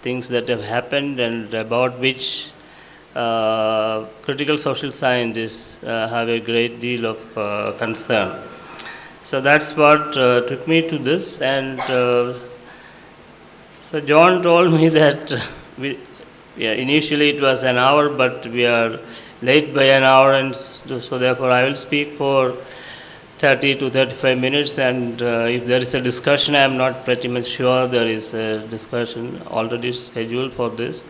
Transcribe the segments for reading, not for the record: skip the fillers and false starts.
things that have happened and about which critical social scientists have a great deal of concern. So that's what took me to this, and so John told me that initially it was an hour, but we are late by an hour, and so therefore I will speak for 30 to 35 minutes, and if there is a discussion, I am not pretty much sure there is a discussion already scheduled for this.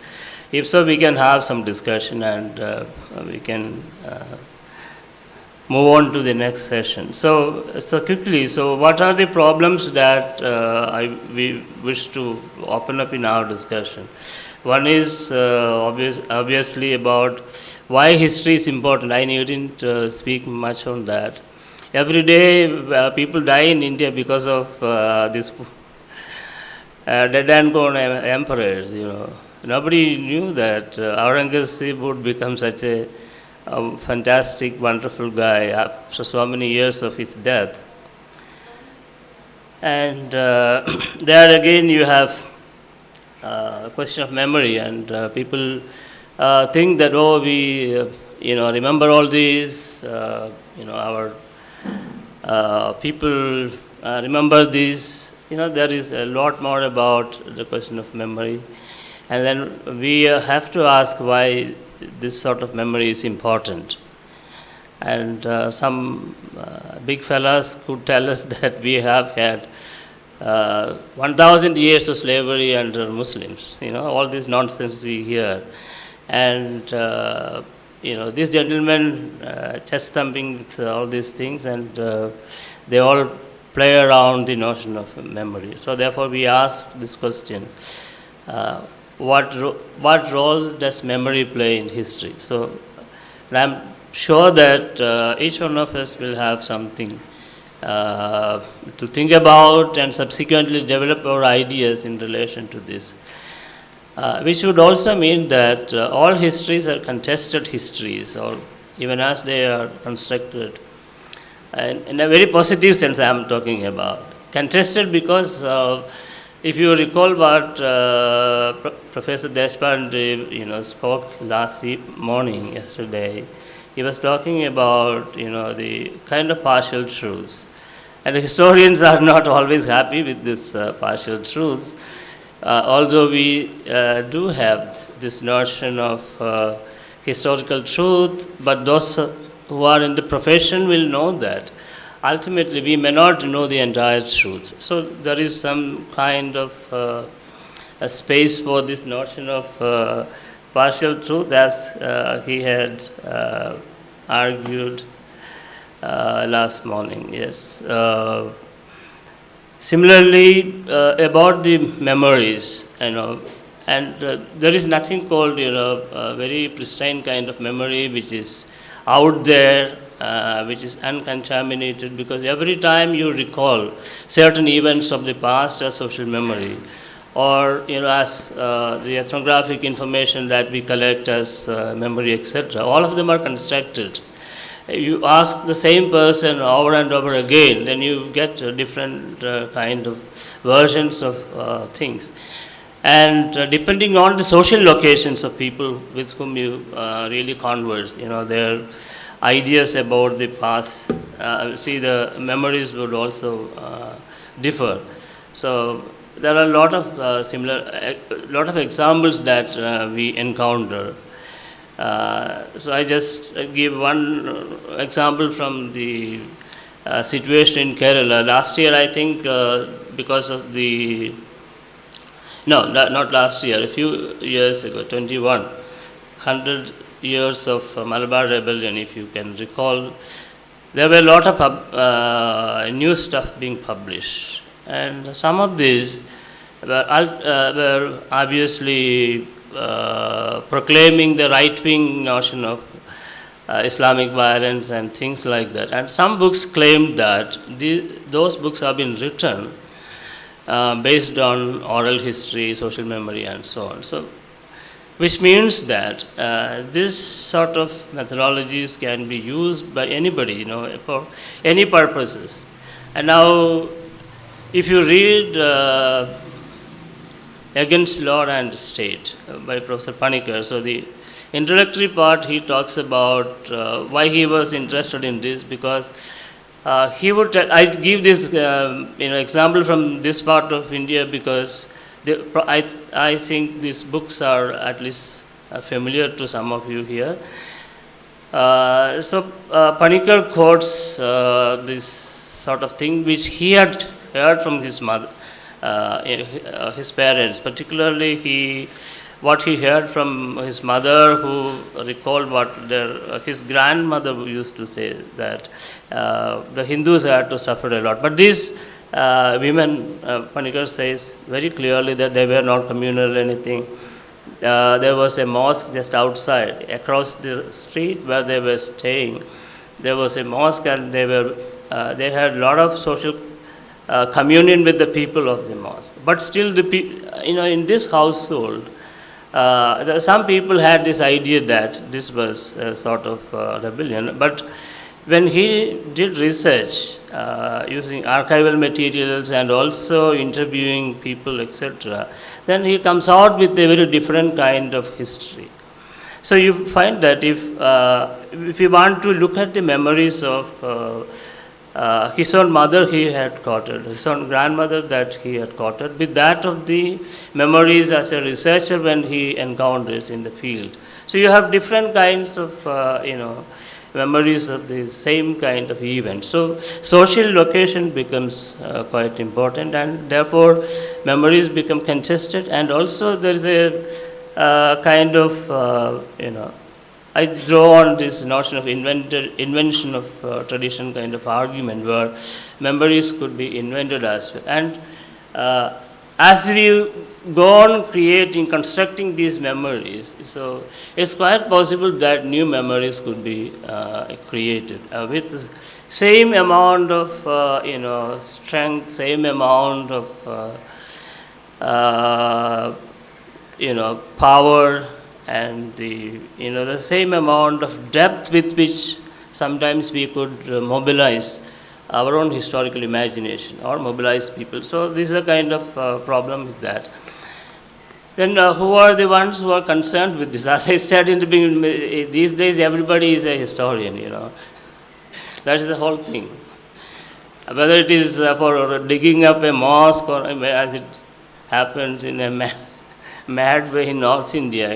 If so, we can have some discussion, and we can move on to the next session. So quickly, so what are the problems that we wish to open up in our discussion? One is obviously about why history is important. I needn't speak much on that. Every day, people die in India because of this dead and gone emperors. Nobody knew that Aurangzeb would become such a fantastic, wonderful guy after so many years of his death. And there again, you have a question of memory, and people think that we remember all these. Our people remember these. There is a lot more about the question of memory, and then we have to ask why this sort of memory is important. And some big fellas could tell us that we have had 1,000 years of slavery under Muslims. All this nonsense we hear, and these gentlemen chest thumping with all these things, and they all play around the notion of memory. So therefore, we ask this question: what role does memory play in history? So I'm sure that each one of us will have something to think about, and subsequently develop our ideas in relation to this. Which would also mean that all histories are contested histories, or even as they are constructed. And in a very positive sense, I am talking about. Contested because if you recall what Professor Deshpande spoke last morning, yesterday, he was talking about the kind of partial truths. And the historians are not always happy with this partial truths. Although we do have this notion of historical truth, but those who are in the profession will know that ultimately we may not know the entire truth. So there is some kind of a space for this notion of partial truth, as he had argued last morning. Yes. Similarly, about the memories, and there is nothing called, a very pristine kind of memory which is out there, which is uncontaminated, because every time you recall certain events of the past as social memory, or, as the ethnographic information that we collect as memory, etc., all of them are constructed. You ask the same person over and over again, then you get different kind of versions of things. And depending on the social locations of people with whom you really converse, their ideas about the past, the memories would also differ. So there are a lot of lot of examples that we encounter. So I just give one example from the situation in Kerala. Last year, I think, because of not last year, a few years ago, 100 years of Malabar Rebellion, if you can recall, there were a lot of new stuff being published. And some of these were obviously proclaiming the right-wing notion of Islamic violence and things like that. And some books claimed that those books have been written based on oral history, social memory, and so on. So, which means that this sort of methodologies can be used by anybody, for any purposes. And now, if you read Against Law and State by Professor Panikkar. So the introductory part, he talks about why he was interested in this, because he would tell, I give this example from this part of India because I think these books are at least familiar to some of you here. Panikkar quotes this sort of thing which he had heard from his mother, his parents. Particularly, what he heard from his mother, who recalled what his grandmother used to say, that the Hindus had to suffer a lot. But these women, Panikkar says very clearly that they were not communal or anything. There was a mosque just outside, across the street where they were staying. There was a mosque, and they had a lot of social communion with the people of the mosque. But still, in this household, some people had this idea that this was a sort of rebellion. But when he did research using archival materials and also interviewing people, etc., then he comes out with a very different kind of history. So you find that if you want to look at the memories of his own mother, he had quoted, his own grandmother that he had quoted, with that of the memories as a researcher when he encounters in the field. So you have different kinds of memories of the same kind of event. So social location becomes quite important, and therefore memories become contested. And also there is a kind of I draw on this notion of invention of tradition kind of argument, where memories could be invented as well. And as we go on constructing these memories, so it's quite possible that new memories could be created with the same amount of strength, same amount of power, and the same amount of depth with which sometimes we could mobilize our own historical imagination or mobilize people. So this is a kind of problem with that. Then who are the ones who are concerned with this? As I said in the beginning, these days everybody is a historian, That is the whole thing. Whether it is for digging up a mosque, or as it happens in a mad way in North India,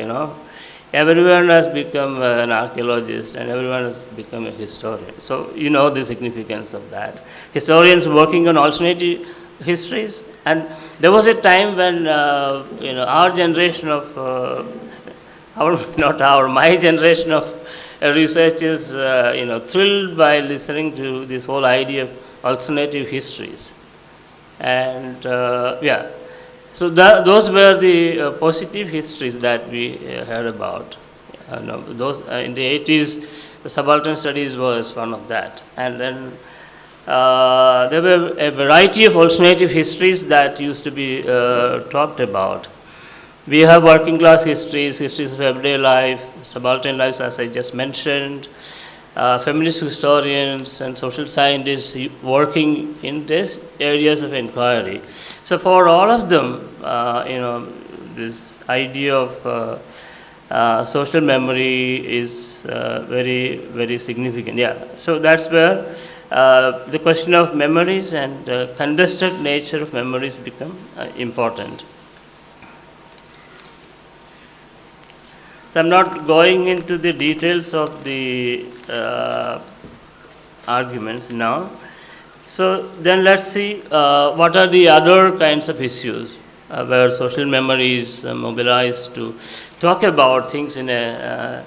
everyone has become an archaeologist and everyone has become a historian. So you know the significance of that. Historians working on alternative histories, and there was a time when our generation of my generation of researchers thrilled by listening to this whole idea of alternative histories, and so those were the positive histories that we heard about. Those in the 80s, the subaltern studies was one of that, and then there were a variety of alternative histories that used to be talked about. We have working class histories of everyday life, subaltern lives, as I just mentioned, feminist historians and social scientists working in these areas of inquiry. So for all of them, this idea of social memory is very, very significant. Yeah. So that's where the question of memories and contested nature of memories become important. So I'm not going into the details of the arguments now. So then let's see what are the other kinds of issues where social memory is mobilized to talk about things in a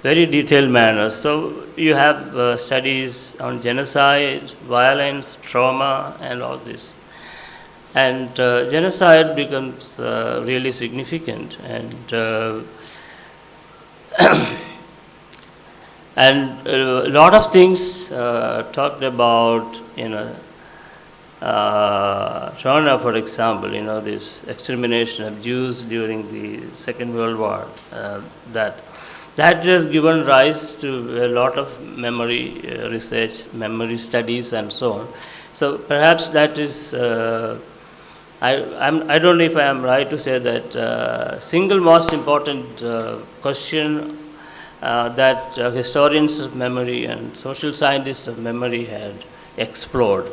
very detailed manner. So you have studies on genocide, violence, trauma, and all this. And genocide becomes really significant, and and a lot of things talked about, China, for example, this extermination of Jews during the Second World War, that has given rise to a lot of memory research, memory studies, and so on. So perhaps that is I don't know if I am right to say that single most important question that historians of memory and social scientists of memory had explored.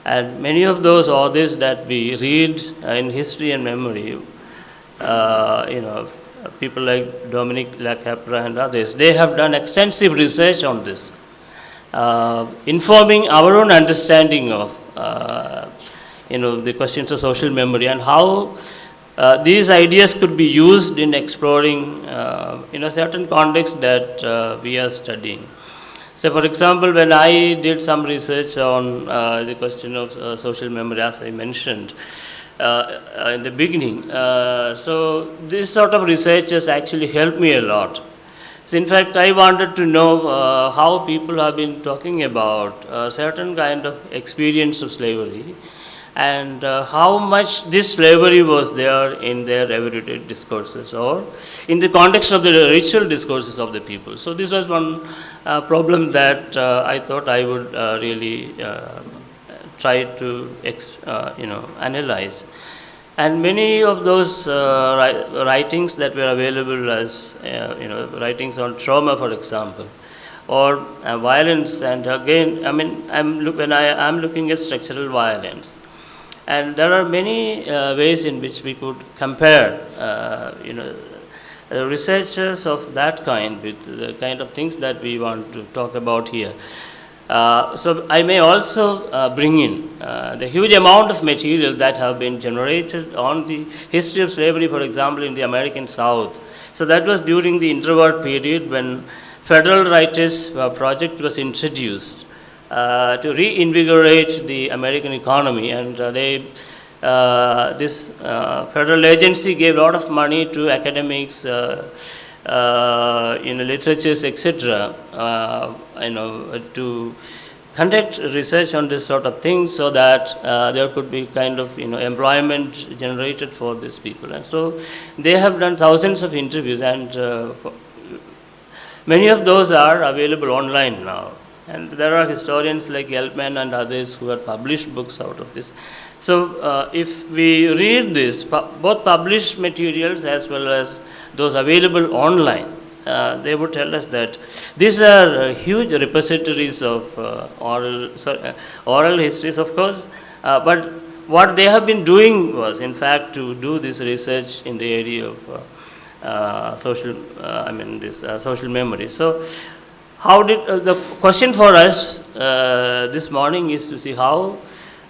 And many of those authors that we read in history and memory, people like Dominic Lacapra and others, they have done extensive research on this, informing our own understanding of the questions of social memory and how these ideas could be used in exploring in a certain context that we are studying. So, for example, when I did some research on the question of social memory, as I mentioned in the beginning, so this sort of research has actually helped me a lot. So, in fact, I wanted to know how people have been talking about a certain kind of experience of slavery and how much this slavery was there in their everyday discourses or in the context of the ritual discourses of the people. So this was one problem that I thought I would really try to analyze. And many of those writings that were available as writings on trauma, for example, or violence, and again, I mean, when I'm looking at structural violence. And there are many ways in which we could compare, researchers of that kind with the kind of things that we want to talk about here. So I may also bring in the huge amount of material that have been generated on the history of slavery, for example, in the American South. So that was during the interwar period when Federal Rights Project was introduced to reinvigorate the American economy, and this federal agency gave a lot of money to academics, literatures, etc., to conduct research on this sort of things, so that there could be kind of employment generated for these people. And so they have done thousands of interviews, and many of those are available online now. And there are historians like Gelman and others who have published books out of this. So if we read this, both published materials as well as those available online, they would tell us that these are huge repositories of oral histories, of course, but what they have been doing was, in fact, to do this research in the area of social memory. So how did the question for us this morning is to see how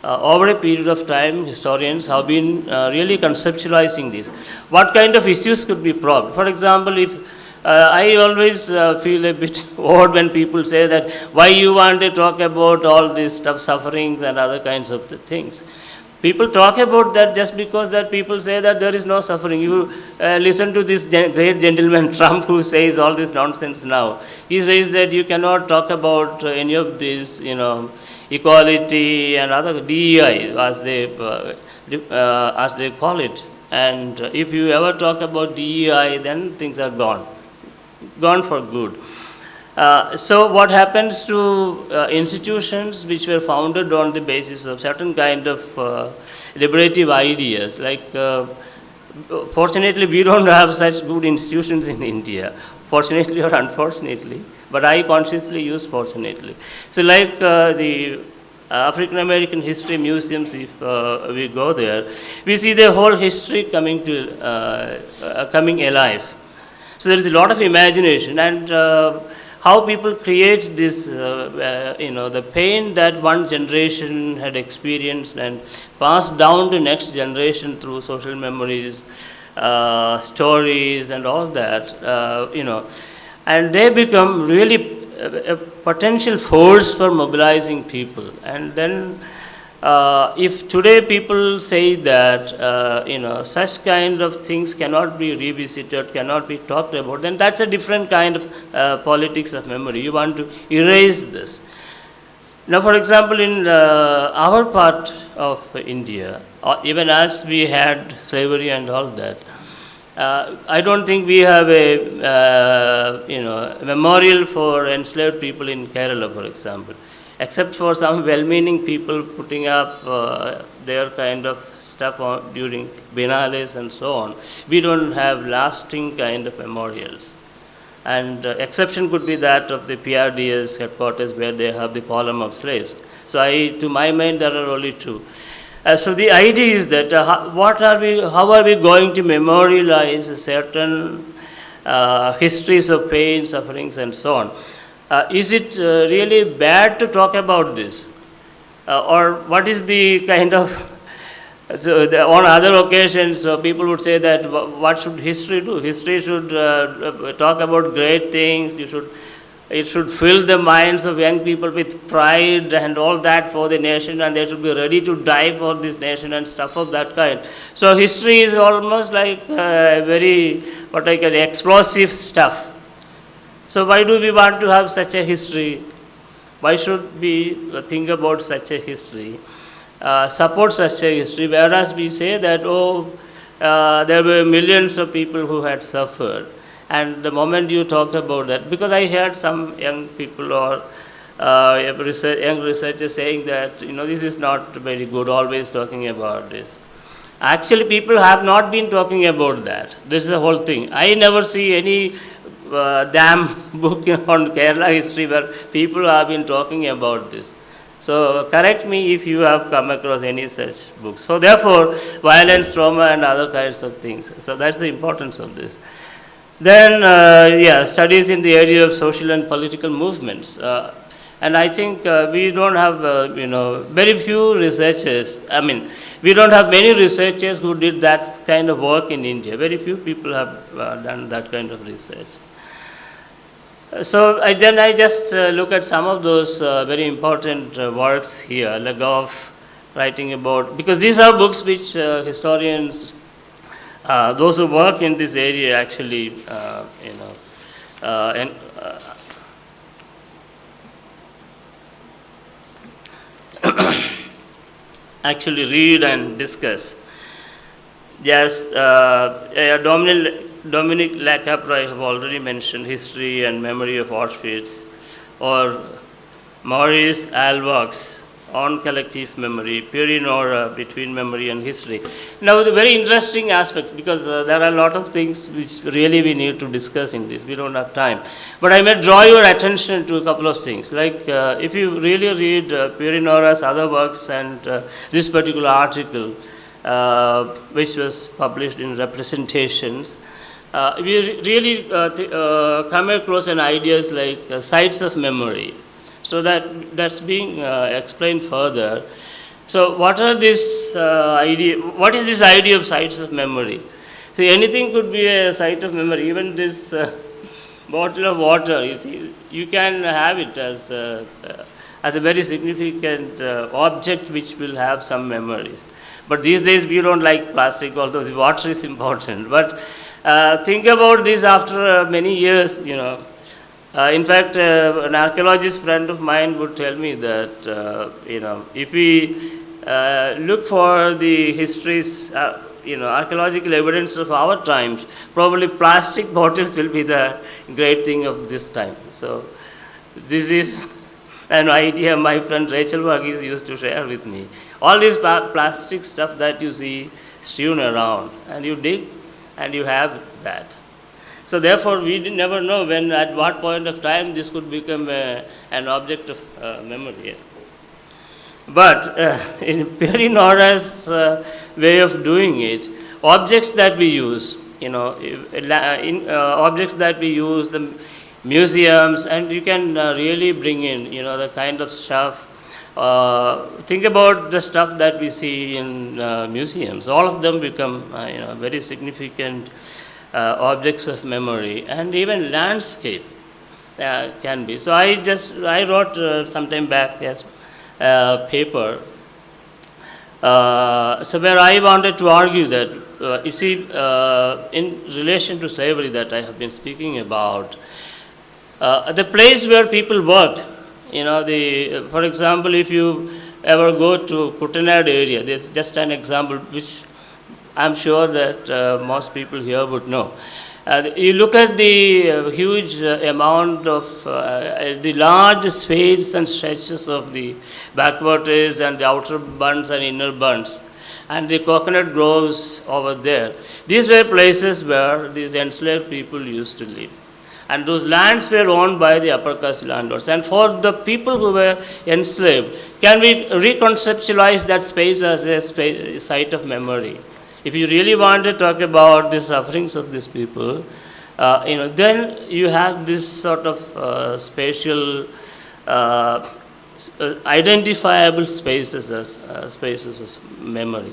over a period of time historians have been really conceptualizing this. What kind of issues could be probed? For example, if I always feel a bit odd when people say that why you want to talk about all this stuff, sufferings and other kinds of things. People talk about that just because that people say that there is no suffering. You listen to this great gentleman Trump, who says all this nonsense now. He says that you cannot talk about any of this, equality and other DEI as they call it. And if you ever talk about DEI, then things are gone for good. So what happens to institutions which were founded on the basis of certain kind of liberative ideas, like fortunately we don't have such good institutions in India, fortunately or unfortunately, but I consciously use fortunately. So like the African American history museums, if we go there, we see the whole history coming alive. So there is a lot of imagination, and how people create this, the pain that one generation had experienced and passed down to next generation through social memories, stories and all that, and they become really a potential force for mobilizing people. And then if today people say that such kind of things cannot be revisited, cannot be talked about, then that's a different kind of politics of memory. You want to erase this. Now, for example, in our part of India, even as we had slavery and all that, I don't think we have a memorial for enslaved people in Kerala, for example. except for some well-meaning people putting up their kind of stuff during Biennales and so on, we don't have lasting kind of memorials. And exception could be that of the PRDS headquarters where they have the column of slaves. So to my mind, there are only two. So the idea is that how are we going to memorialize certain histories of pain, sufferings, and so on? Is it really bad to talk about this? Or what is the kind of, on other occasions, people would say that what should history do? History should talk about great things. It should fill the minds of young people with pride and all that for the nation, and they should be ready to die for this nation and stuff of that kind. So history is almost like very, what I call, explosive stuff. So why do we want to have such a history? Why should we think about such a history, support such a history, whereas we say that, there were millions of people who had suffered. And the moment you talk about that, because I heard some young people or young researchers saying that, this is not very good, always talking about this. Actually, people have not been talking about that. This is the whole thing. I never see any damn book on Kerala history where people have been talking about this. So correct me if you have come across any such books. So therefore, violence, trauma, and other kinds of things. So that's the importance of this. Then, studies in the area of social and political movements. And I think we don't have, very few researchers. I mean, we don't have many researchers who did that kind of work in India. Very few people have done that kind of research. So I just look at some of those very important works here. Legov writing about, because these are books which historians, those who work in this area actually, actually read and discuss. Yes, Dominic Lacapra, I have already mentioned, History and Memory of Auschwitz, or Maurice Alvaux on Collective Memory, Pierre Nora, Between Memory and History. Now, it's a very interesting aspect, because there are a lot of things which really we need to discuss in this. We don't have time. But I may draw your attention to a couple of things. Like, if you really read Pierre Nora's other works and this particular article, which was published in Representations, we really come across an ideas like sites of memory. So that's being explained further. So what are this what is this idea of sites of memory? See, anything could be a site of memory. Even this bottle of water, you see, you can have it as a very significant object which will have some memories. But these days we don't like plastic, although the water is important. But think about this after many years, in fact, an archaeologist friend of mine would tell me that, if we look for the histories, archaeological evidence of our times, probably plastic bottles will be the great thing of this time. So this is an idea my friend Rachel Varghese used to share with me. All this plastic stuff that you see strewn around, and you dig, and you have that. So therefore, we never know when, at what point of time this could become an object of memory. But in Pierre Nora's way of doing it, objects that we use, objects that we use, the museums, and you can really bring in, the kind of stuff. Think about the stuff that we see in museums. All of them become, very significant objects of memory, and even landscape can be. So I wrote some time back paper. So where I wanted to argue that, you see, in relation to slavery that I have been speaking about, the place where people worked, for example, if you ever go to Kuttanad area, there's just an example which I'm sure that most people here would know. You look at the huge amount of the large spades and stretches of the backwaters and the outer bunds and inner bunds, and the coconut groves over there. These were places where these enslaved people used to live. And those lands were owned by the upper caste landlords. And for the people who were enslaved, can we reconceptualize that space as a site of memory? If you really want to talk about the sufferings of these people, then you have this sort of spatial, identifiable spaces as memory,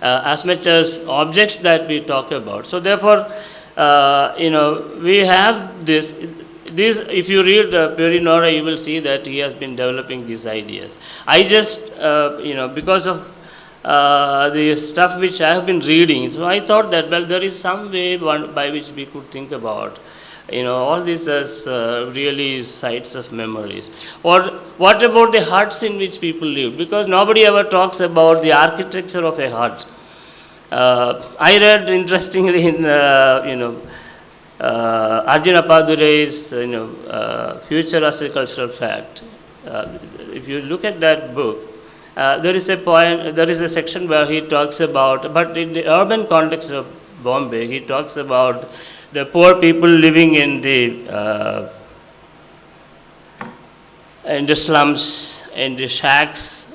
as much as objects that we talk about. So therefore, we have this. This, if you read Nora, you will see that he has been developing these ideas. I just, because of the stuff which I have been reading, so I thought that, well, there is some way by which we could think about, all this as really sites of memories. Or what about the huts in which people live? Because nobody ever talks about the architecture of a hut. I read interestingly in Arjuna Padurai's Future as a Cultural Fact. If you look at that book, there is a section where he talks about, but in the urban context of Bombay, he talks about the poor people living in the slums, in the shacks,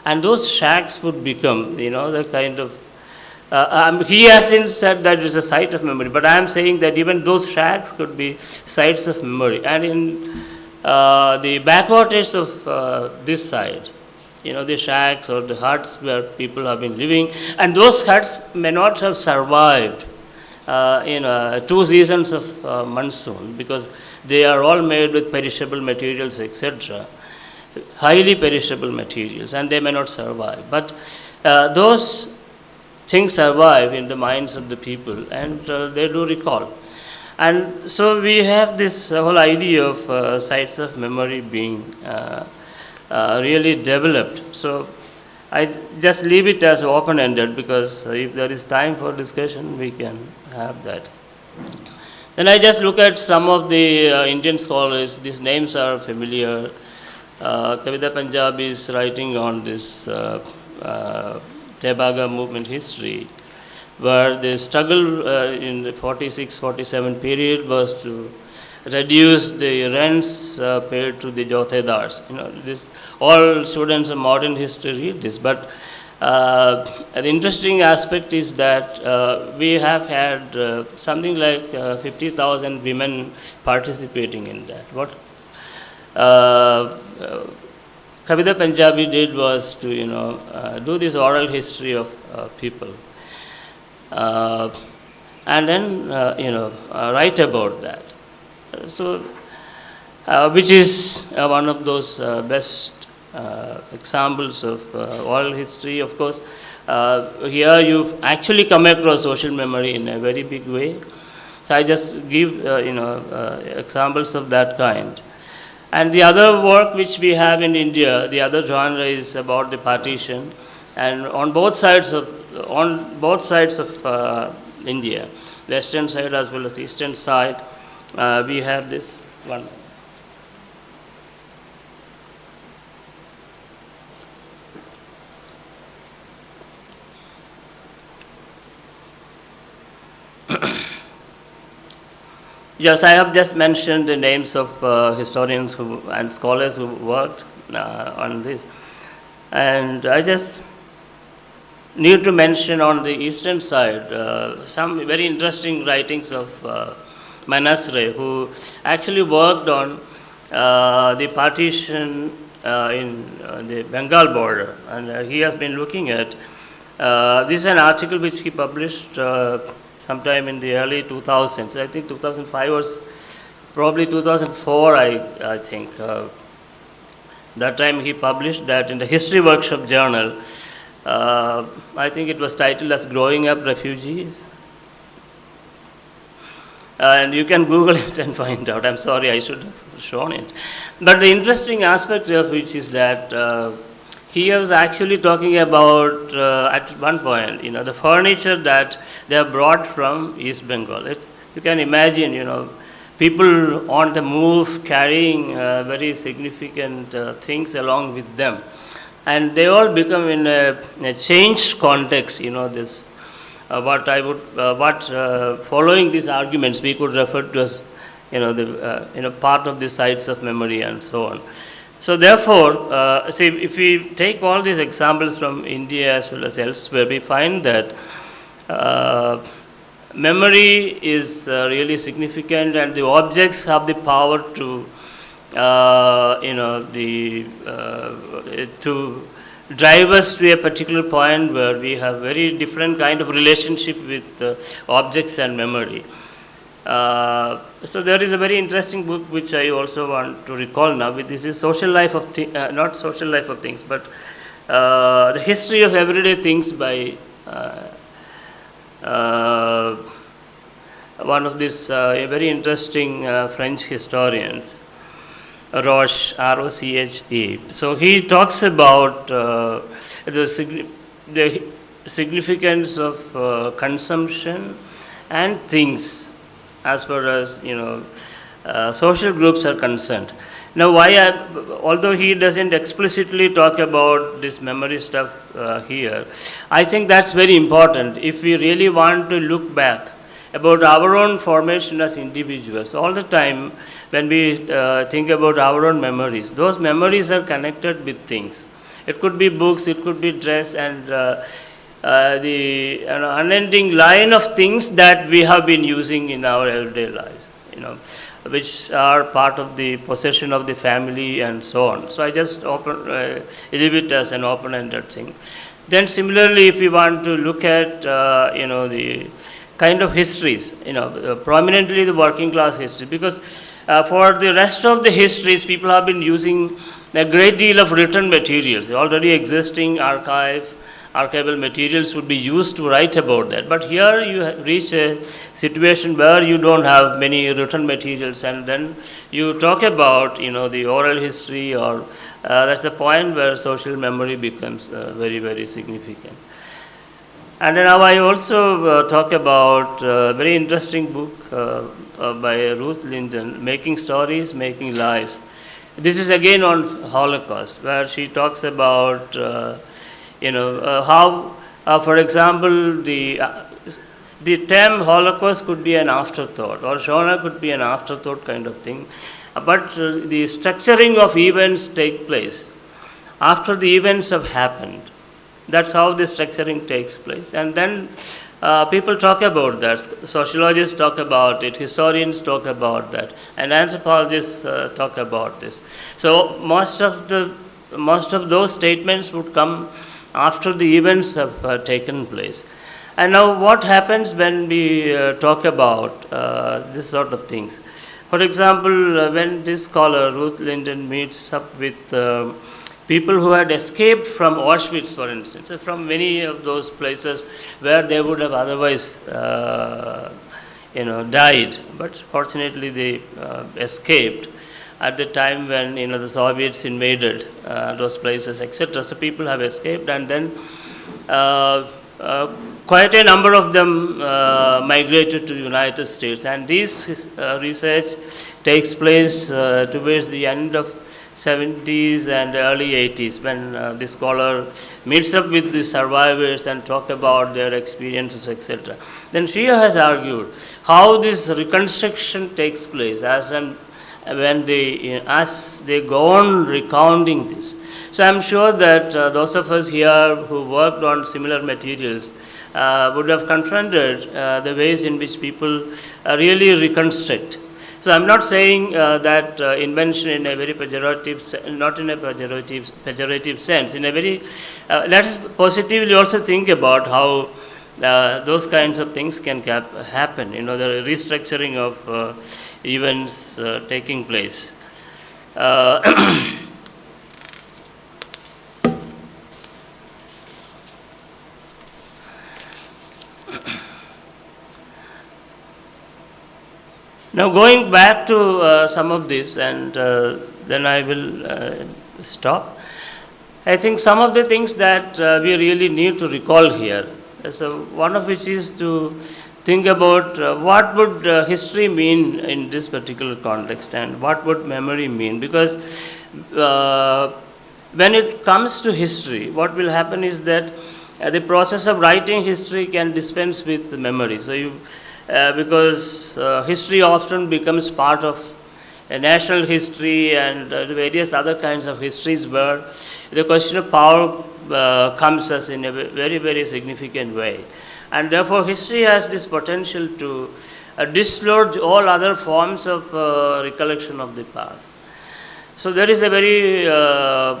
and those shacks would become, the kind of. He hasn't said that it's a site of memory, but I am saying that even those shacks could be sites of memory. And in the backwaters of this side, the shacks or the huts where people have been living, and those huts may not have survived 2 seasons of monsoon, because they are all made with perishable materials, etc., highly perishable materials, and they may not survive. But those things survive in the minds of the people, and they do recall. And so we have this whole idea of sites of memory being really developed. So I just leave it as open-ended, because if there is time for discussion, we can have that. Then I just look at some of the Indian scholars. These names are familiar. Kavita Punjab is writing on this Tebaga movement history, where the struggle in the 46-47 period was to reduce the rents paid to the jotedars. This all students of modern history read this, but an interesting aspect is that we have had something like 50,000 women participating in that. What Kavita Punjabi did was to do this oral history of people, and then write about that. So, which is one of those best examples of oral history. Of course, here you actually come across social memory in a very big way. So I just give examples of that kind. And the other work which we have in India, the other genre is about the partition, and on both sides of India, western side as well as eastern side, we have this one. Yes, I have just mentioned the names of historians and scholars who worked on this. And I just need to mention on the eastern side some very interesting writings of Manasre, who actually worked on the partition in the Bengal border. And he has been looking at, this is an article which he published sometime in the early 2000s. I think 2005 was probably 2004, I think. That time he published that in the History Workshop Journal. I think it was titled as Growing Up Refugees. And you can Google it and find out. I'm sorry, I should have shown it. But the interesting aspect of which is that he was actually talking about at one point, the furniture that they have brought from East Bengal. You can imagine, people on the move carrying very significant things along with them, and they all become in a changed context. This what I would what following these arguments we could refer to as the part of the sites of memory and so on. So therefore, see, if we take all these examples from India as well as elsewhere, we find that memory is really significant, and the objects have the power to, to drive us to a particular point where we have very different kind of relationship with objects and memory. So there is a very interesting book which I also want to recall now. This is Social Life of not Social Life of Things, but the History of Everyday Things by one of these very interesting French historians, Roche, R-O-C-H-E. So he talks about the significance of consumption and things as far as social groups are concerned. Now, although he doesn't explicitly talk about this memory stuff here, I think that's very important if we really want to look back about our own formation as individuals. All the time when we think about our own memories, those memories are connected with things. It could be books, it could be dress, and the unending line of things that we have been using in our everyday lives, which are part of the possession of the family and so on. So I just leave it as an open-ended thing. Then similarly, if we want to look at the kind of histories, prominently the working class history, because for the rest of the histories, people have been using a great deal of written materials. The already existing archival materials would be used to write about that. But here you reach a situation where you don't have many written materials, and then you talk about the oral history, or that's the point where social memory becomes very, very significant. And then now I also talk about a very interesting book by Ruth Linden, Making Stories, Making Lives. This is again on Holocaust, where she talks about how, for example, the term Holocaust could be an afterthought, or Shona could be an afterthought kind of thing, but the structuring of events take place after the events have happened. That's how the structuring takes place, and then people talk about that. Sociologists talk about it, historians talk about that, and anthropologists talk about this. So most of those statements would come after the events have taken place. And now what happens when we talk about this sort of things? For example, when this scholar, Ruth Linden, meets up with people who had escaped from Auschwitz, for instance, from many of those places where they would have otherwise died, but fortunately they escaped at the time when the Soviets invaded those places, etc. So people have escaped, and then quite a number of them migrated to the United States. And this research takes place towards the end of 70s and early 80s, when this scholar meets up with the survivors and talk about their experiences, etc. Then she has argued how this reconstruction takes place as they go on recounting this. So I'm sure that those of us here who worked on similar materials would have confronted the ways in which people really reconstruct. So I'm not saying that invention in a very pejorative, not in a pejorative sense. In a very, let us positively also think about how those kinds of things can happen. The restructuring of events taking place. Now going back to some of this, and then I will stop. I think some of the things that we really need to recall here. So one of which is to think about what would history mean in this particular context, and what would memory mean, because uh, when it comes to history, what will happen is that the process of writing history can dispense with memory. So because history often becomes part of a national history and various other kinds of histories, where the question of power comes us in a very, very significant way. And therefore, history has this potential to dislodge all other forms of recollection of the past. So there is a very uh,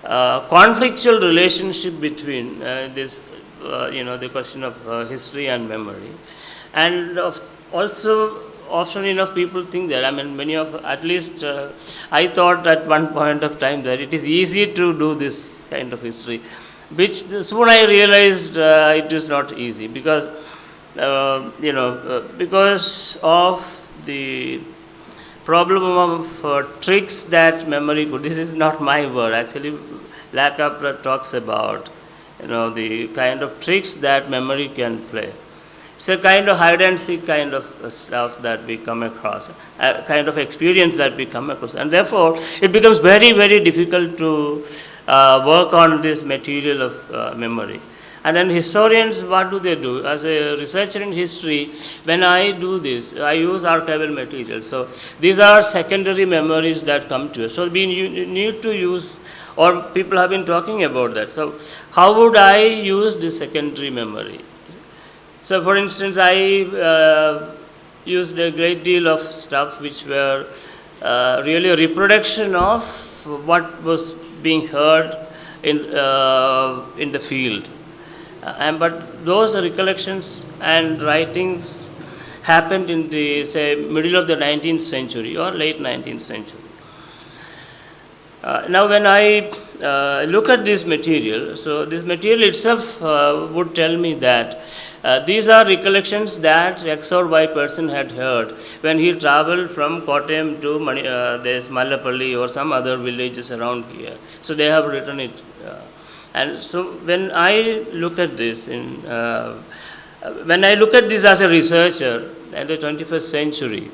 conflictual relationship between the question of history and memory. And also, often enough people think that, I mean, many of, at least I thought at one point of time that it is easy to do this kind of history, which soon I realized it is not easy, because because of the problem of tricks that memory could. This is not my word. Actually, Lacapra talks about the kind of tricks that memory can play. It's a kind of hide and seek kind of stuff that we come across, a kind of experience that we come across, and therefore it becomes very, very difficult to work on this material of memory. And then historians, what do they do? As a researcher in history, when I do this, I use archival materials. So these are secondary memories that come to us. So we need to use, or people have been talking about that. So how would I use this secondary memory? So for instance, I used a great deal of stuff which were really a reproduction of what was being heard in the field. But those recollections and writings happened in the, say, middle of the 19th century or late 19th century. Now, when I look at this material, so this material itself would tell me that these are recollections that X or Y person had heard when he traveled from Kottayam to this Mallapalli or some other villages around here. So they have written it. And so when I look at this, when I look at this as a researcher in the 21st century,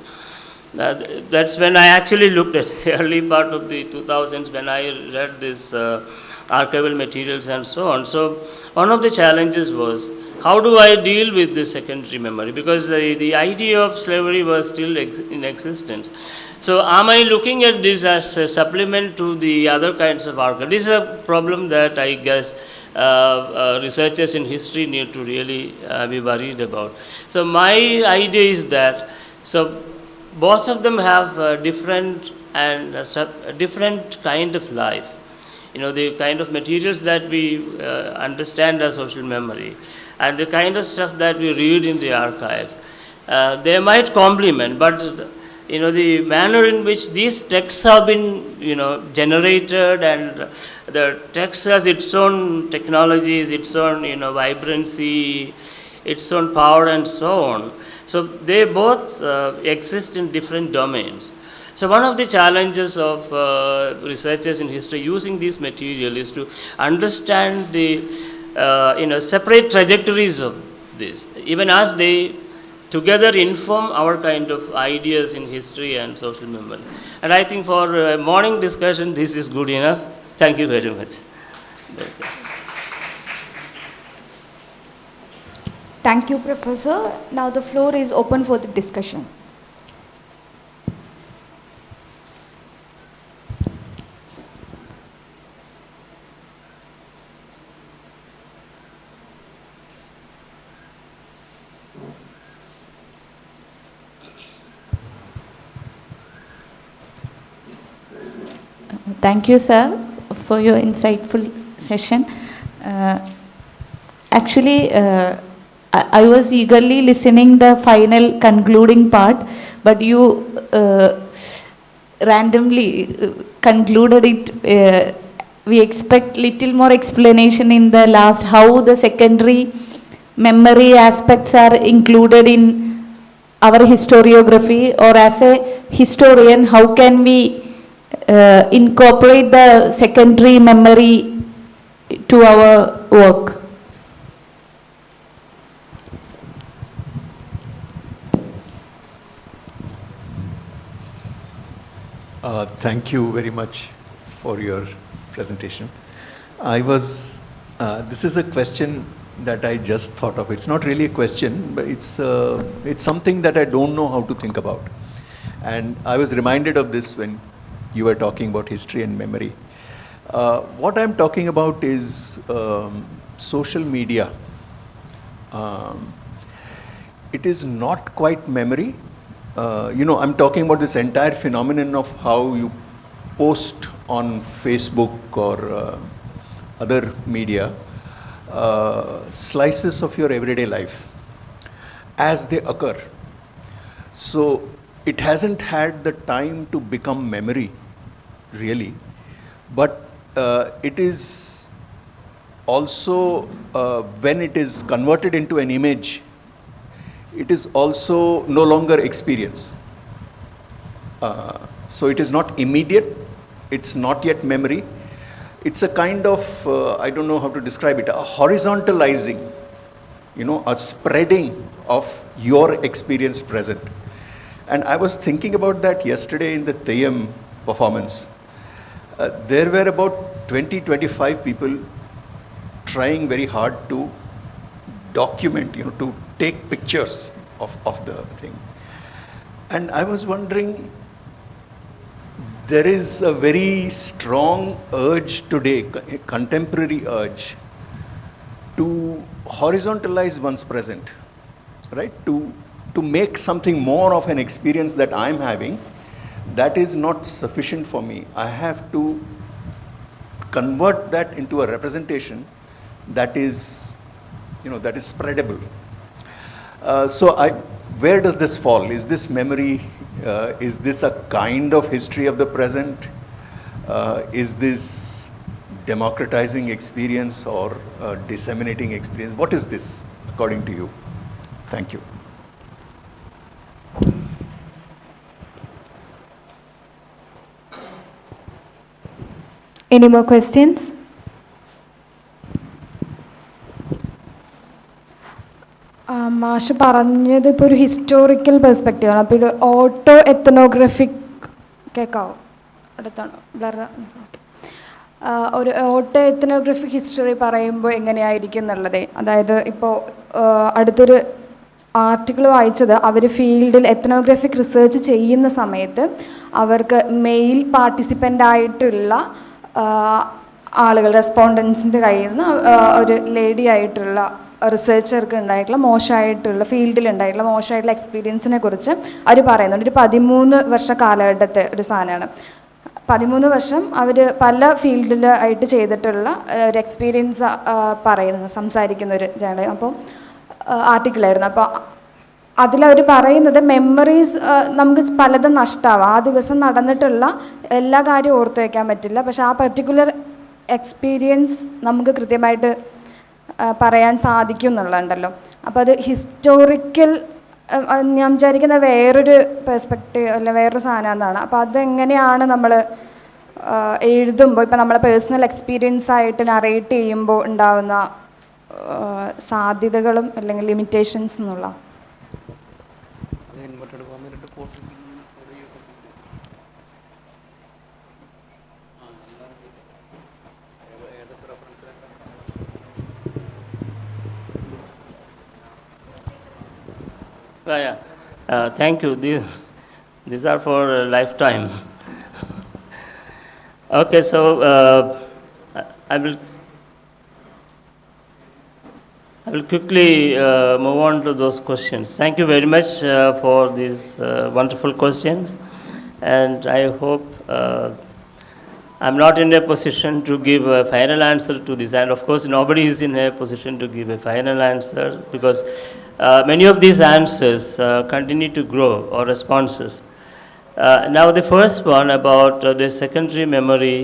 that's when I actually looked at the early part of the 2000s, when I read this archival materials and so on. So one of the challenges was, how do I deal with this secondary memory? Because the idea of slavery was still in existence. So am I looking at this as a supplement to the other kinds of archive? This is a problem that I guess researchers in history need to really be worried about. So my idea is that, so both of them have different and different kind of life. The kind of materials that we understand as social memory and the kind of stuff that we read in the archives, they might complement, but the manner in which these texts have been generated, and the text has its own technologies, its own vibrancy, its own power, and so on. So they both exist in different domains. So one of the challenges of researchers in history using this material is to understand the separate trajectories of this, even as they together inform our kind of ideas in history and social memory. And I think for a morning discussion, this is good enough. Thank you very much. Thank you, Professor. Now the floor is open for the discussion. Thank you, sir, for your insightful session. Actually, I was eagerly listening the final concluding part, but you randomly concluded it. We expect little more explanation in the last, how the secondary memory aspects are included in our historiography, or as a historian, how can we incorporate the secondary memory to our work? Thank you very much for your presentation. This is a question that I just thought of. It's not really a question, but it's something that I don't know how to think about. And I was reminded of this when you were talking about history and memory. What I'm talking about is social media. It is not quite memory. I'm talking about this entire phenomenon of how you post on Facebook or other media slices of your everyday life as they occur. So it hasn't had the time to become memory, really, but it is also, when it is converted into an image, it is also no longer experience. So it is not immediate, it's not yet memory. It's a kind of, I don't know how to describe it, a horizontalizing, a spreading of your experience present. And I was thinking about that yesterday in the Theyyam performance. There were about 20-25 people trying very hard to document, to take pictures of the thing. And I was wondering, there is a very strong urge today, a contemporary urge, to horizontalize one's present, right? To make something more of an experience that I'm having, that is not sufficient for me. I have to convert that into a representation that is, that is spreadable. Where does this fall? Is this memory? Is this a kind of history of the present? Is this democratizing experience or disseminating experience? What is this, according to you? Thank you. Any more questions? മാഷ് പറഞ്ഞത് ഇപ്പോൾ ഒരു historical പെർസ്പെക്റ്റീവാണ്. അപ്പോൾ ഇത് auto എത്തനോഗ്രഫിക് കേൾക്കാവോ? അടുത്താണോ blur? ഒരു auto എത്തനോഗ്രഫിക് history പറയുമ്പോൾ എങ്ങനെയായിരിക്കും എന്നുള്ളത്. അതായത് ഇപ്പോൾ അടുത്തൊരു ആർട്ടിക്കിൾ വായിച്ചത്, അവർ ഫീൽഡിൽ എത്തനോഗ്രഫിക് റിസർച്ച് ചെയ്യുന്ന സമയത്ത് അവർക്ക് മെയിൽ പാർട്ടിസിപ്പൻ്റ് ആയിട്ടുള്ള ആളുകൾ, റെസ്പോണ്ടൻസിൻ്റെ കയ്യിൽ നിന്ന് ഒരു ലേഡി ആയിട്ടുള്ള റിസർച്ചർക്ക് ഉണ്ടായിട്ടുള്ള മോശമായിട്ടുള്ള ഫീൽഡിലുണ്ടായിട്ടുള്ള മോശമായിട്ടുള്ള എക്സ്പീരിയൻസിനെ കുറിച്ച് അവർ പറയുന്നുണ്ട്. ഒരു 13 വർഷ കാലഘട്ടത്തെ ഒരു സാധനമാണ്. 13 വർഷം അവർ പല ഫീൽഡിലായിട്ട് ചെയ്തിട്ടുള്ള ഒരു എക്സ്പീരിയൻസ് സംസാരിക്കുന്ന ഒരു ജേണൽ, അപ്പോൾ ആർട്ടിക്കിളായിരുന്നു. അപ്പോൾ അതിലവർ പറയുന്നത് മെമ്മറീസ് നമുക്ക് പലതും നഷ്ടമാവാം. ആ ദിവസം നടന്നിട്ടുള്ള എല്ലാ കാര്യവും ഓർത്ത് വയ്ക്കാൻ പറ്റില്ല, പക്ഷെ ആ പെർട്ടിക്കുലർ എക്സ്പീരിയൻസ് നമുക്ക് കൃത്യമായിട്ട് പറയാൻ സാധിക്കും എന്നുള്ളതുണ്ടല്ലോ. അപ്പോൾ അത് ഹിസ്റ്റോറിക്കൽ, ഞാൻ വിചാരിക്കുന്ന വേറൊരു പെർസ്പെക്റ്റീവ് അല്ല വേറൊരു സാധനം എന്നാണ്. അപ്പോൾ അതെങ്ങനെയാണ് നമ്മൾ എഴുതുമ്പോൾ, ഇപ്പോൾ നമ്മളെ പേഴ്സണൽ എക്സ്പീരിയൻസ് ആയിട്ട് നറേറ്റ് ചെയ്യുമ്പോൾ ഉണ്ടാകുന്ന സാധ്യതകളും അല്ലെങ്കിൽ ലിമിറ്റേഷൻസ് എന്നുള്ള. Thank you. These are for a lifetime. Okay, so I will quickly move on to those questions. Thank you very much for these wonderful questions, and I hope I'm not in a position to give a final answer to this, and of course nobody is in a position to give a final answer, because many of these answers continue to grow, or responses. Now the first one about the secondary memory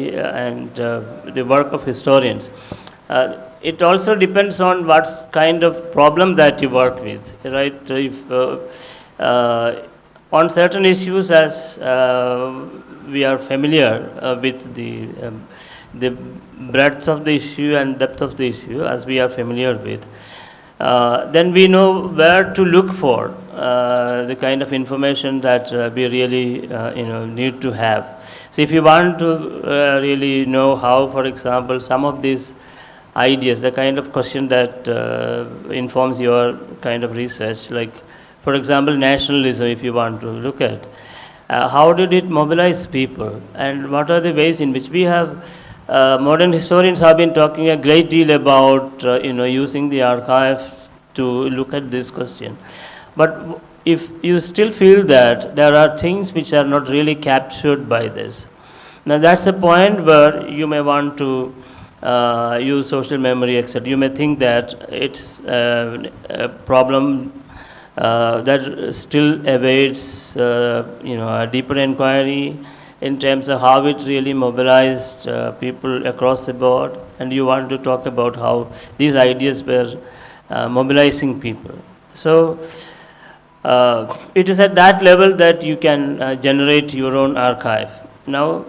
and the work of historians. It also depends on what kind of problem that you work with, right? If on certain issues, as we are familiar with the breadth of the issue and depth of the issue, as we are familiar with, then we know where to look for the kind of information that we really need to have. So if you want to really know how, for example, some of these ideas, the kind of question that informs your kind of research, like for example nationalism, if you want to look at, how did it mobilize people, and what are the ways in which we have modern historians have been talking a great deal about using the archive to look at this question. But if you still feel that there are things which are not really captured by this, now that's a point where you may want to use social memory, etc. You may think that it's a problem that still awaits a deeper inquiry in terms of how it really mobilized people across the board, and you want to talk about how these ideas were mobilizing people. So it is at that level that you can generate your own archive. Now,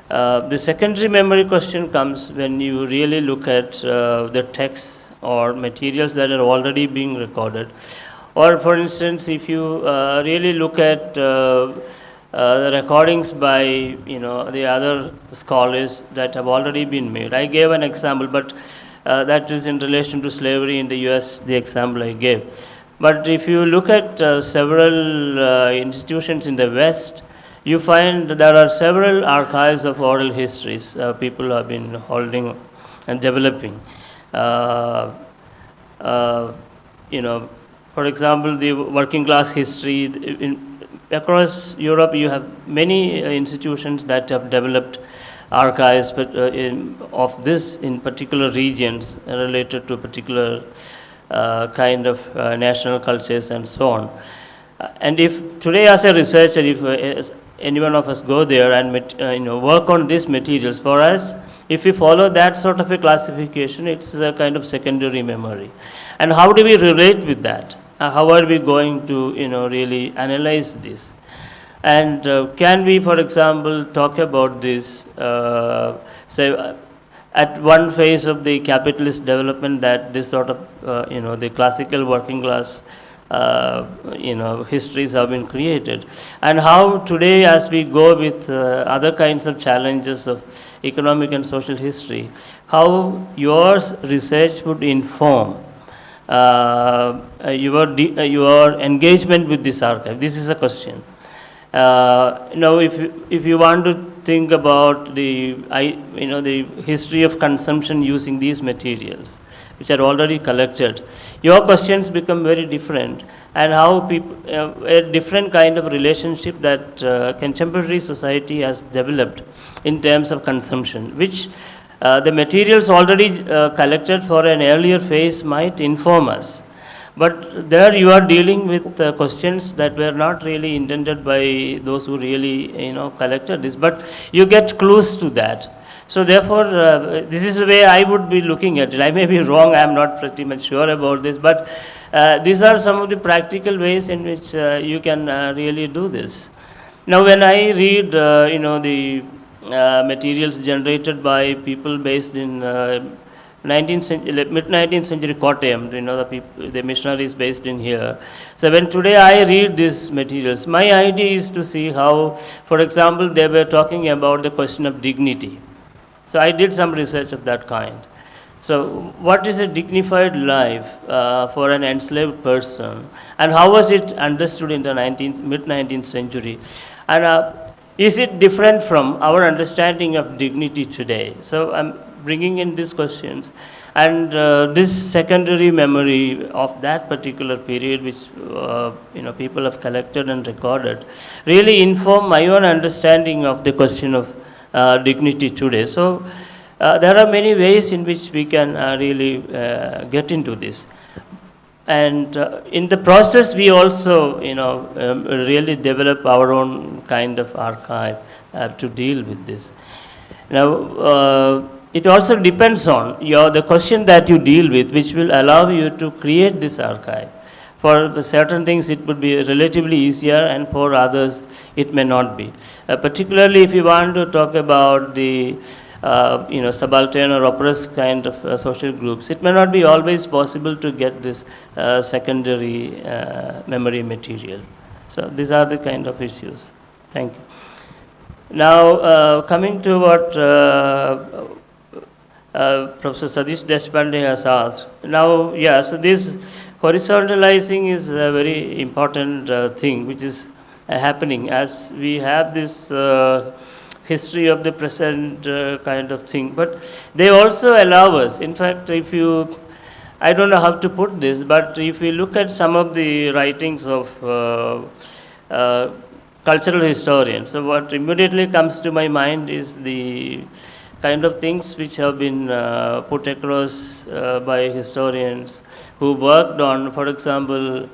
the secondary memory question comes when you really look at the texts or materials that are already being recorded. Or for instance, if you really look at the recordings by the other scholars that have already been made. I gave an example, but that is in relation to slavery in the US, the example I gave. But if you look at several institutions in the West, you find there are several archives of oral histories people have been holding and developing. For example, the working class history. Across Europe, you have many institutions that have developed archives of this in particular regions related to particular kind of national cultures and so on. And if today as a researcher, if any one of us go there and work on these materials, for us, if we follow that sort of a classification, it's a kind of secondary memory. And how do we relate with that? How are we going to really analyze this? And can we, for example, talk about this, say, at one phase of the capitalist development, that this sort of, the classical working class, histories have been created, and how today, as we go with other kinds of challenges of economic and social history, how your research would inform your engagement with this archive. This is a question. Now, if you want to think about the history of consumption using these materials, which are already collected, your questions become very different, and how people a different kind of relationship that contemporary society has developed in terms of consumption, which the materials already collected for an earlier phase might inform us. But there you are dealing with questions that were not really intended by those who really collected this, but you get clues to that. So therefore, this is the way I would be looking at it. I may be wrong, I am not pretty much sure about this, but these are some of the practical ways in which you can really do this. Now, when I read the materials generated by people based in mid-19th century Kottayam, the missionaries based in here. So when today I read these materials, my idea is to see how, for example, they were talking about the question of dignity. So I did some research of that kind. So what is a dignified life for an enslaved person, and how was it understood in the mid-19th century? And is it different from our understanding of dignity today? So I'm bringing in these questions, and this secondary memory of that particular period, which people have collected and recorded, really inform my own understanding of the question of dignity today. So there are many ways in which we can really get into this. And in the process, we also, really develop our own kind of archive to deal with this. Now, it also depends on the question that you deal with, which will allow you to create this archive. For certain things, it would be relatively easier, and for others, it may not be. Particularly if you want to talk about the subaltern or oppressed kind of social groups, it may not be always possible to get this secondary memory material. So these are the kind of issues. Thank you. Now, coming to what Professor Satish Deshpande has asked. Now, yeah, so this horizontalizing is a very important thing which is happening as we have this history of the present kind of thing. But they also allow us, in fact, if you, I don't know how to put this, but if you look at some of the writings of cultural historians, so what immediately comes to my mind is the kind of things which have been put across by historians who worked on, for example,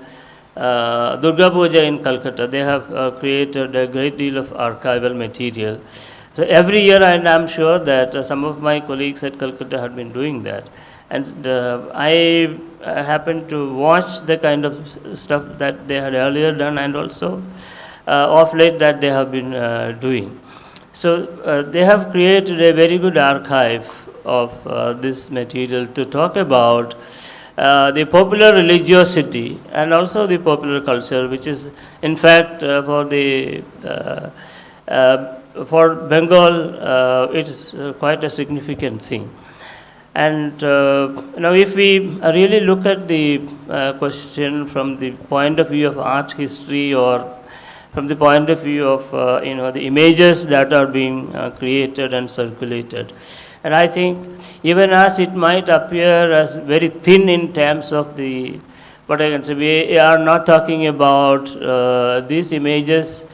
Durga Puja in Calcutta. They have created a great deal of archival material. So every year, and I'm sure that some of my colleagues at Calcutta had been doing that. And I happened to watch the kind of stuff that they had earlier done, and also of late that they have been doing. So they have created a very good archive of this material to talk about the popular religiosity and also the popular culture, which is in fact for Bengal it's quite a significant thing. And now if we really look at the question from the point of view of art history, or from the point of view of the images that are being created and circulated, and I think even as it might appear as very thin in terms of the, what I can say, we are not talking about these images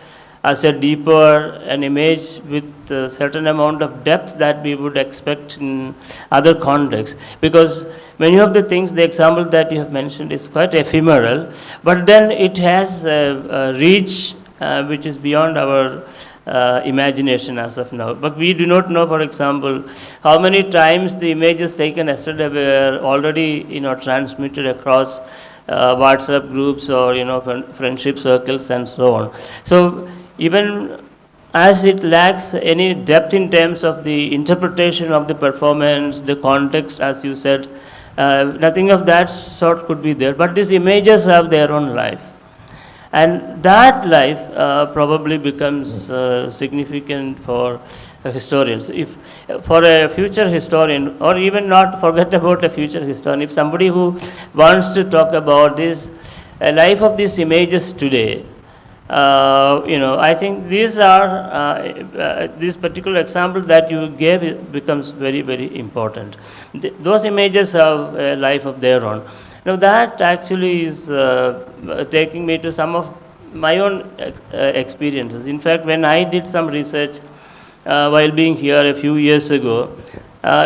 as a deeper an image with a certain amount of depth that we would expect in other contexts, because many of the things, the example that you have mentioned is quite ephemeral, but then it has a reach which is beyond our imagination as of now. But we do not know, for example, how many times the images taken yesterday were already transmitted across WhatsApp groups or friendship circles and so on. So even as it lacks any depth in terms of the interpretation of the performance, the context, as you said, nothing of that sort could be there. But these images have their own life. And that life probably becomes significant for historians. If for a future historian, or even not forget about a future historian, if somebody who wants to talk about this life of these images today, I think these are this particular example that you gave becomes very, very important. Those images have a life of their own. Now that actually is taking me to some of my own experiences. In fact, when I did some research while being here a few years ago,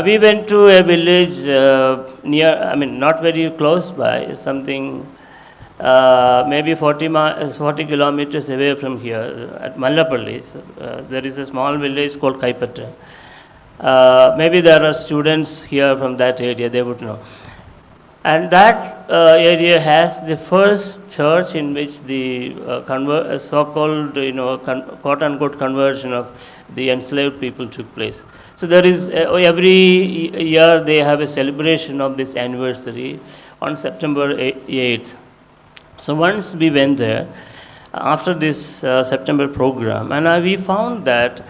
we went to a village not very close by, something maybe 40 kilometers away from here at Mallapalli. So, there is a small village called Kaipata. Maybe there are students here from that area, they would know. And that area has the first church in which the so-called, quote-unquote conversion of the enslaved people took place. So there is, every year they have a celebration of this anniversary on September 8th. So once we went there, after this September program, and we found that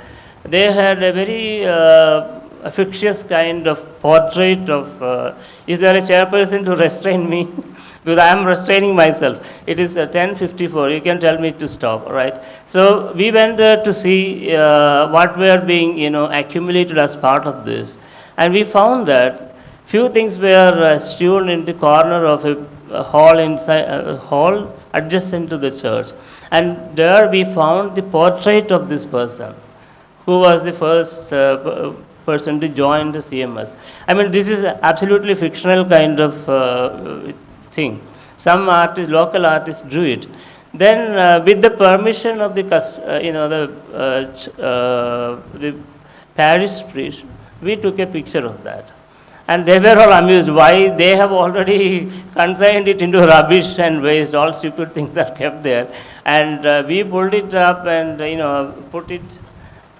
they had a very a fictitious kind of portrait of, is there a chairperson to restrain me? Because I am restraining myself. It is 10:54, you can tell me to stop, all right? So we went there to see what were being, accumulated as part of this. And we found that few things were strewn in the corner of a hall hall adjacent to the church. And there we found the portrait of this person, who was the first person to join the CMS. I mean, this is absolutely fictional kind of thing. Some artists, local artists drew it. Then with the permission of the parish priest, we took a picture of that. And they were all amused why they have already consigned it into rubbish and waste. All stupid things are kept there. And we pulled it up and, put it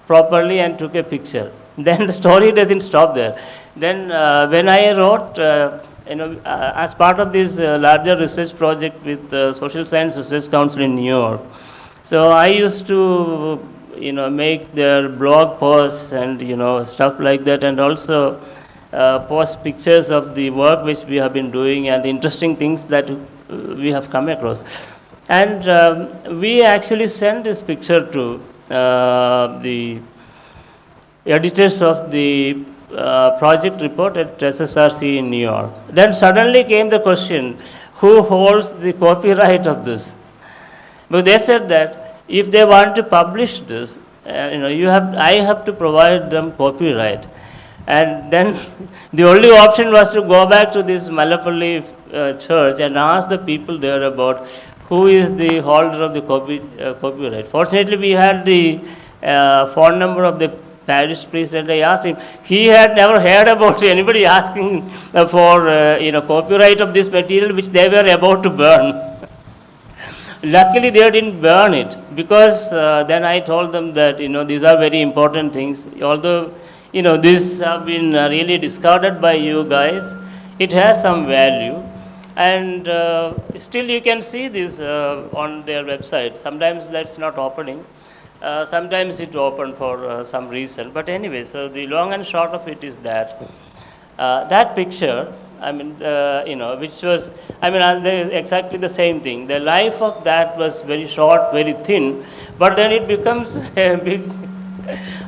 properly and took a picture. Then the story doesn't stop there. Then when I wrote, as part of this larger research project with the Social Science Research Council in New York, so I used to, make their blog posts and, stuff like that, and also post pictures of the work which we have been doing and interesting things that we have come across. And we actually sent this picture to the editors of the project report at SSRC in New York. Then suddenly came the question, who holds the copyright of this? But they said that if they want to publish this, I have to provide them copyright. And then the only option was to go back to this Malapalli church and ask the people there about who is the holder of the copyright. Fortunately, we had the phone number of the parish priest, and I asked him. He had never heard about anybody asking for copyright of this material which they were about to burn. Luckily, they didn't burn it, because then I told them that these are very important things. Although these have been really discarded by you guys, it has some value, and still you can see this on their website. Sometimes that's not opening. Sometimes it opened for some reason. But anyway, so the long and short of it is that that picture, which was, exactly the same thing. The life of that was very short, very thin, but then it becomes a big,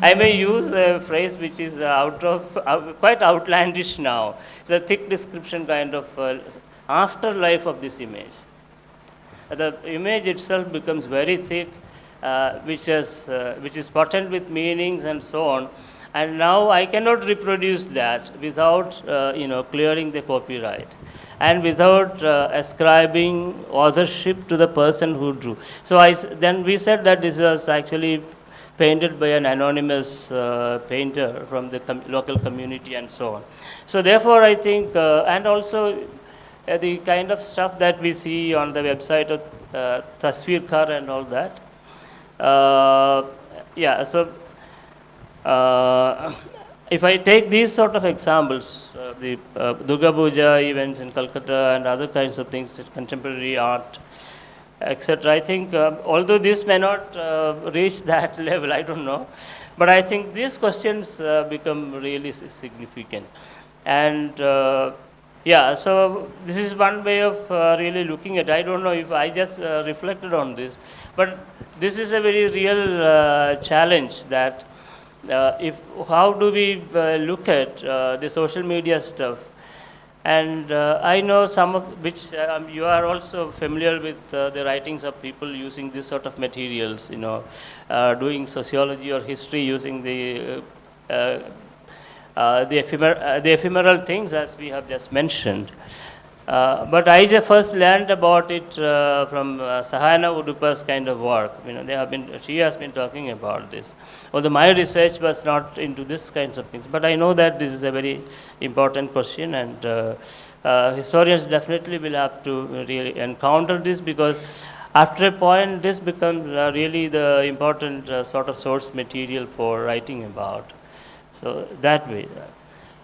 I may use a phrase which is quite outlandish now. It's a thick description kind of afterlife of this image. The image itself becomes very thick, which is potent with meanings and so on. And now I cannot reproduce that without clearing the copyright and without ascribing authorship to the person who drew. So then we said that this was actually painted by an anonymous painter from the local community and so on. So therefore I think, and also the kind of stuff that we see on the website of Tasveerkar and all that. If I take these sort of examples, the Durga Puja events in Calcutta and other kinds of things, contemporary art, etc., I think, although this may not reach that level, I don't know, but I think these questions become really significant. And so this is one way of really looking at it. I don't know if I just reflected on this, but this is a very real challenge that how do we look at the social media stuff. And I know some of which you are also familiar with the writings of people using this sort of materials, doing sociology or history using the ephemeral things, as we have just mentioned. But I first learned about it from Sahana Udupa's kind of work. She has been talking about this. Although my research was not into this kinds of things, but I know that this is a very important question, and historians definitely will have to really encounter this, because after a point this becomes really the important sort of source material for writing about. So that way.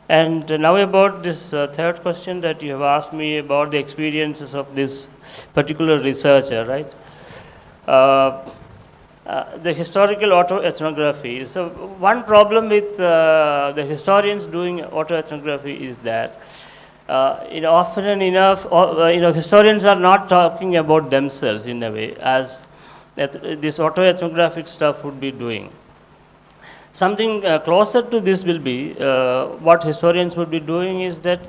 And now about this third question that you have asked me about the experiences of this particular researcher, right? The historical autoethnography. So one problem with the historians doing autoethnography is that often enough, historians are not talking about themselves in a way as this autoethnographic stuff would be doing. Something closer to this will be what historians would be doing is that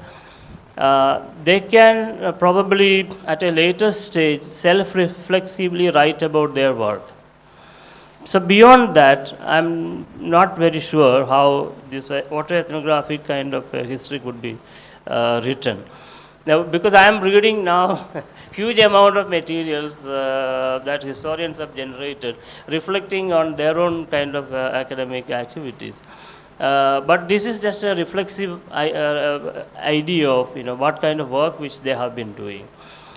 they can probably at a later stage self-reflexively write about their work. So beyond that, I'm not very sure how this autoethnographic kind of history could be written. Now, because I am reading now huge amount of materials that historians have generated, reflecting on their own kind of academic activities. But this is just a reflexive idea of what kind of work which they have been doing,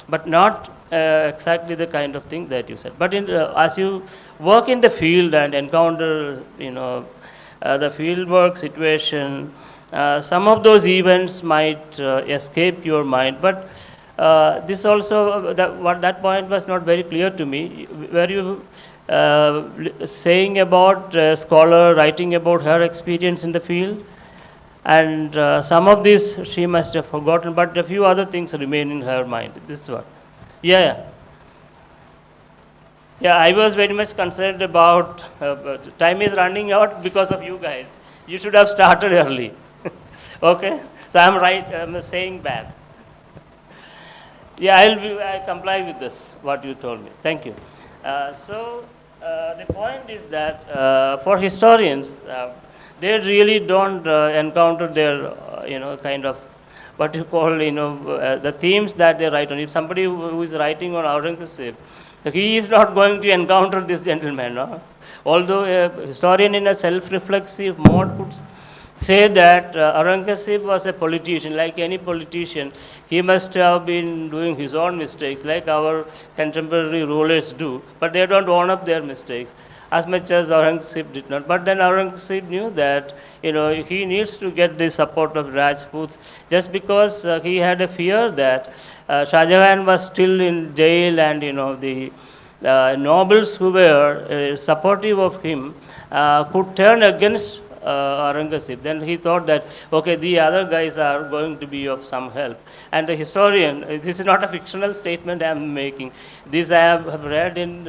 but not exactly the kind of thing that you said. But as you work in the field and encounter the field work situation, some of those events might escape your mind. But this also that point was not very clear to me. Were you saying about a scholar writing about her experience in the field? And some of these she must have forgotten, but a few other things remain in her mind. This one. Yeah. Yeah, I was very much concerned about time is running out because of you guys. You should have started early. Okay? So I'm saying back. Yeah, I comply with this, what you told me. Thank you. The point is that for historians, they really don't encounter their, kind of what you call, the themes that they write on. If somebody who is writing on Aurangzeb, he is not going to encounter this gentleman. No? Although a historian in a self-reflexive mode could say that Aurangzeb was a politician. Like any politician, he must have been doing his own mistakes, like our contemporary rulers do, but they don't own up their mistakes as much as Aurangzeb did not. But then Aurangzeb knew that he needs to get the support of Rajputs, just because he had a fear that Shah Jahan was still in jail, and the nobles who were supportive of him could turn against Aurangzeb. Then he thought that, okay, the other guys are going to be of some help. And the historian, this is not a fictional statement I am making, this I have read in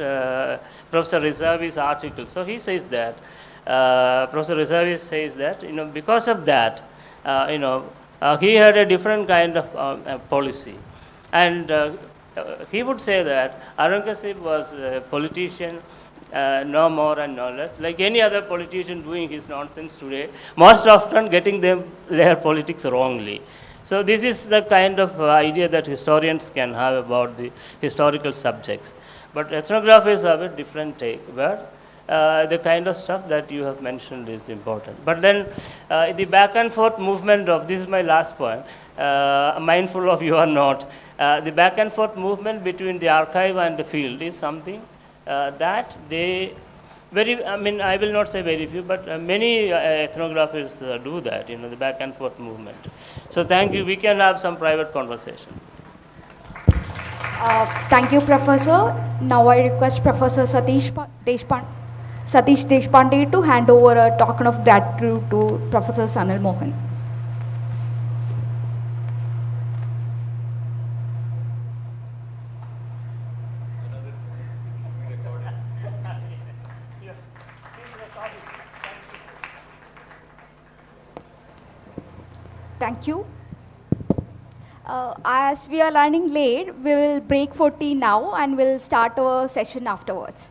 Professor Rizavi's article. So he says that, Professor Rizavi says that, because of that, he had a different kind of policy. And he would say that Aurangzeb was a politician, no more and no less, like any other politician doing his nonsense today, most often getting their politics wrongly. So this is the kind of idea that historians can have about the historical subjects. But ethnographers have a different take, where the kind of stuff that you have mentioned is important. But then the back and forth movement of, this is my last point, mindful of you or not, the back and forth movement between the archive and the field is something that they I will not say very few, but many ethnographers do that, the back and forth movement. So thank you. We can have some private conversation. Thank you, Professor. Now I request Professor Satish Deshpande to hand over a token of gratitude to Professor Sanal Mohan. Thank you. As we are running late, we will break for tea now and we'll start our session afterwards.